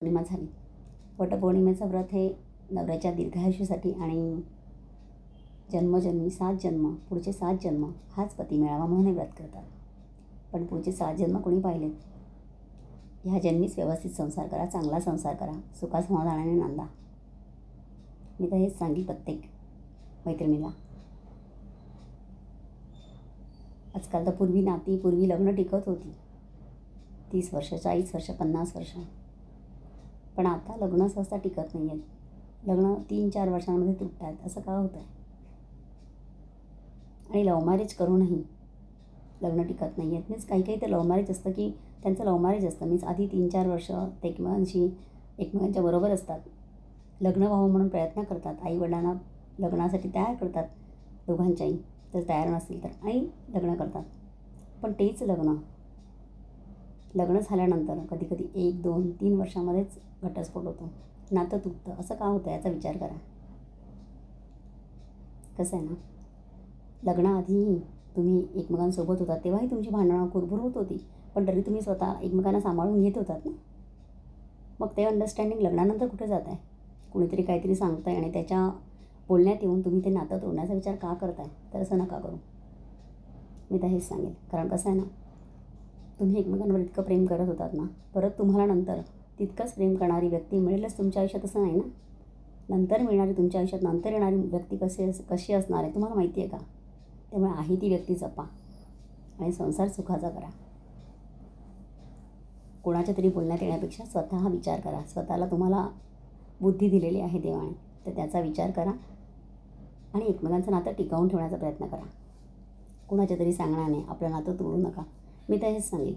पौर्णिमा झाली. वटपौर्णिमेचं व्रत हे नवऱ्याच्या दीर्घायुष्यासाठी आणि जन्मजन्मी 7 जन्म, पुढचे 7 जन्म हाच पती मिळावा म्हणून हे व्रत करतात. पण पुढचे 7 जन्म कोणी पाहिलेत? ह्या जन्मीच व्यवस्थित संसार करा, चांगला संसार करा, सुखासमाधानाने नांदा. मी तर हेच सांगेन प्रत्येक मैत्रिणीला. आजकाल तर पूर्वी लग्न टिकत होती 30 वर्ष, 40 वर्ष, 50 वर्ष. पण आता लग्न सहसा टिकत नाही आहेत. लग्न 3-4 वर्षांमध्ये तुटत आहेत. असं का होतं आहे? आणि लव्ह मॅरेज करूनही लग्न टिकत नाही आहेत. मीन्स काही तर लव्ह मॅरेज असतं की त्यांचं लव्ह मॅरेज असतं. मीन्स आधी 3-4 वर्ष ते एकमेकांच्या बरोबर असतात. लग्न व्हावं म्हणून प्रयत्न करतात. आईवडिलांना लग्नासाठी तयार करतात दोघांच्याही, जर तयार नसतील तर, आणि लग्न करतात. पण तेच लग्न झाल्यानंतर कधी 1, 2, 3 वर्षामध्येच घटस्फोट होतो, नातं तुटतं. असं का होतं याचा विचार करा. कसं आहे ना, लग्नाआधीही तुम्ही एकमेकांसोबत होतात तेव्हाही तुमची भांडणं कुरबुर होत होती, पण तरी तुम्ही स्वतः एकमेकांना सांभाळून घेत होतात ना. मग ते अंडरस्टँडिंग लग्नानंतर कुठे जात आहे? कुणीतरी काहीतरी सांगतं आहे आणि त्याच्या बोलण्यात येऊन तुम्ही ते नातं तोडण्याचा विचार का करताय? तर असं नका करू. मी तर हेच सांगेन. कारण कसं आहे ना, तुम्ही एकमेकांवर इतकं प्रेम करत होतात ना, परत तुम्हाला नंतर तितकंच प्रेम करणारी व्यक्ती मिळेलच तुमच्या आयुष्यात असं नाही ना. नंतर मिळणारी तुमच्या आयुष्यात नंतर येणारी व्यक्ती कशी असणार आहे तुम्हाला माहिती आहे का? त्यामुळे आहे ती व्यक्ती जपा आणि संसार सुखाचा करा. कोणाच्या तरी बोलण्यात येण्यापेक्षा स्वतः विचार करा. स्वतःला तुम्हाला बुद्धी दिलेली आहे देवाने, तर त्याचा विचार करा आणि एकमेकांचं नातं टिकवून ठेवण्याचा प्रयत्न करा. कोणाच्या तरी सांगण्याने आपलं नातं तोडू नका. मी तर हेच सांगेन.